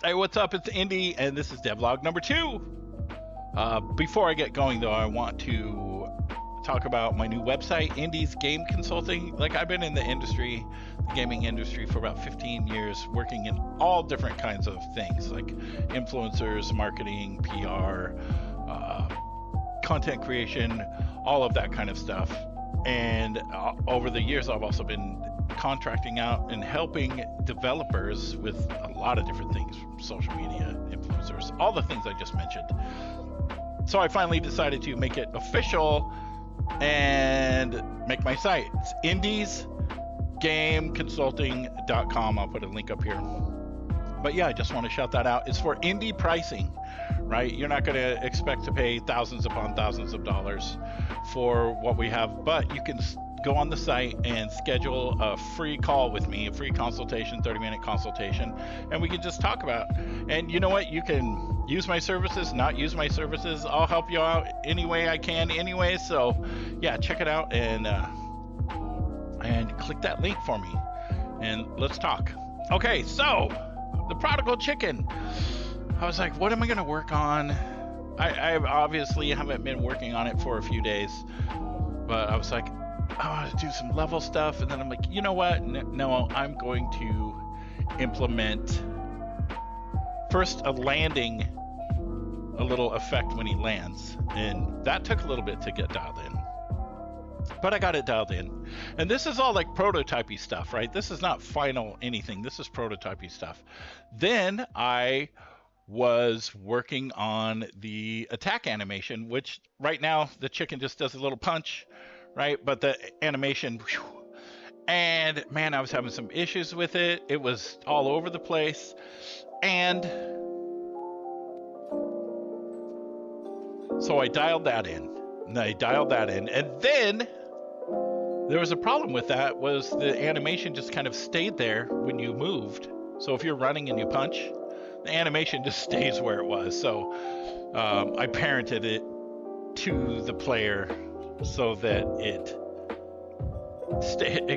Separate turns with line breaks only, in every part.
Hey, what's up? It's Indy, and this is Devlog number 2. Before I get going, though, I want to talk about my new website, Indy's Game Consulting. Like, I've been in the industry, the gaming industry, for about 15 years, working in all different kinds of things, like influencers, marketing, PR, content creation, all of that kind of stuff. And over the years, I've also been contracting out and helping developers with a lot of different things, from social media, influencers, all the things I just mentioned. So I finally decided to make it official and make my site. It's indiesgameconsulting.com. I'll put a link up here. But yeah, I just want to shout that out. It's for indie pricing, right? You're not going to expect to pay thousands upon thousands of dollars for what we have, but you can go on the site and schedule a free call with me, a free consultation, 30-minute consultation, and we can just talk about it. And you know what? You can use my services, not use my services. I'll help you out any way I can anyway. So yeah, check it out and click that link for me and let's talk. Okay, so the Prodigal Chicken. I was like, what am I going to work on? I obviously haven't been working on it for a few days, but I was like, I want to do some level stuff, and then I'm like, you know what? No, I'm going to implement first a landing, a little effect when he lands, and that took a little bit to get dialed in, but I got it dialed in. And this is all like prototypey stuff, right? This is not final anything. This is prototypey stuff. Then I was working on the attack animation, which right now the chicken just does a little punch, right? But the animation, whew, and man, I was having some issues with it. It was all over the place. And so I dialed that in. And then there was a problem with that, was the animation just kind of stayed there when you moved. So if you're running and you punch, the animation just stays where it was. So I parented it to the player so that it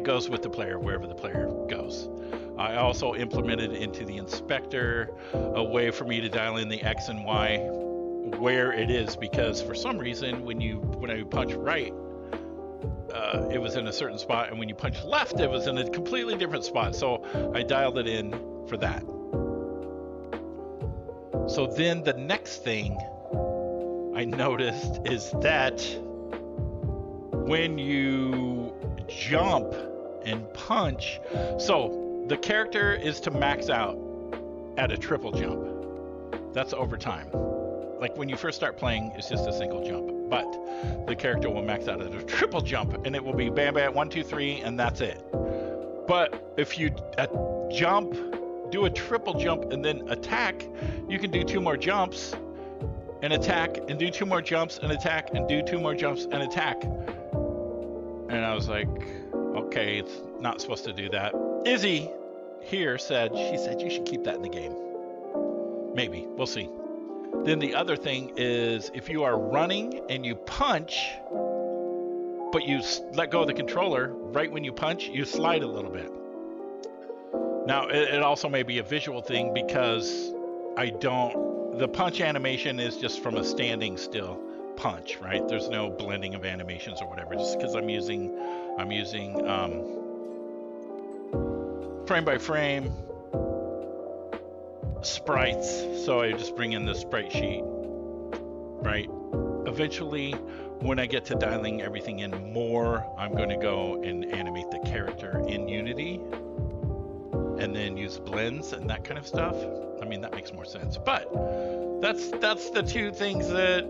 goes with the player wherever the player goes. I also implemented into the inspector a way for me to dial in the X and Y where it is, because for some reason when I punch right, it was in a certain spot, and when you punch left, it was in a completely different spot. So I dialed it in for that. So then the next thing I noticed is that when you jump and punch, so the character is to max out at a triple jump. That's over time. Like when you first start playing, it's just a single jump, but the character will max out at a triple jump, and it will be bam, bam, 1, 2, 3, and that's it. But if you do a triple jump and then attack, you can do 2 more jumps and attack, and do 2 more jumps and attack, and do 2 more jumps and attack. And I was like, okay, it's not supposed to do that. Izzy here said you should keep that in the game. Maybe, we'll see. Then the other thing is, if you are running and you punch, but you let go of the controller, right when you punch, you slide a little bit. Now, it also may be a visual thing, because the punch animation is just from a standing still punch, right? There's no blending of animations or whatever, just because I'm using frame by frame sprites. So I just bring in the sprite sheet, right? Eventually, when I get to dialing everything in more, I'm going to go and animate the character in Unity, and then use blends and that kind of stuff. I mean, that makes more sense. But that's the two things that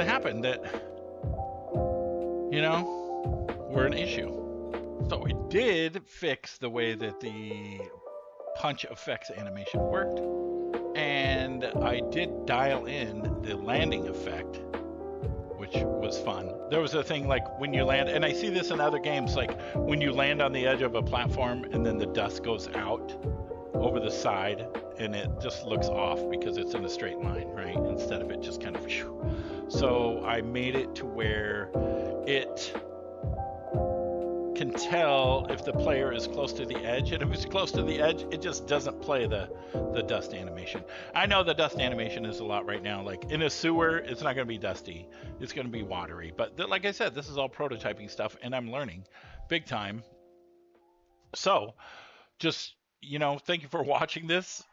happened that, you know, were an issue. So we did fix the way that the punch effects animation worked, and I did dial in the landing effect, which was fun. There was a thing like when you land, and I see this in other games, like when you land on the edge of a platform and then the dust goes out over the side, and it just looks off because it's in a straight line, right? Instead of it just kind of, so I made it to where it can tell if the player is close to the edge, and if it's close to the edge, it just doesn't play the dust animation. I know the dust animation is a lot right now. Like in a sewer, it's not going to be dusty; it's going to be watery. But like I said, this is all prototyping stuff, and I'm learning big time. So just thank you for watching this.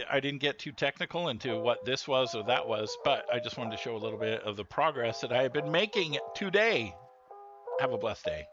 I didn't get too technical into what this was or that was, but I just wanted to show a little bit of the progress that I have been making today. Have a blessed day.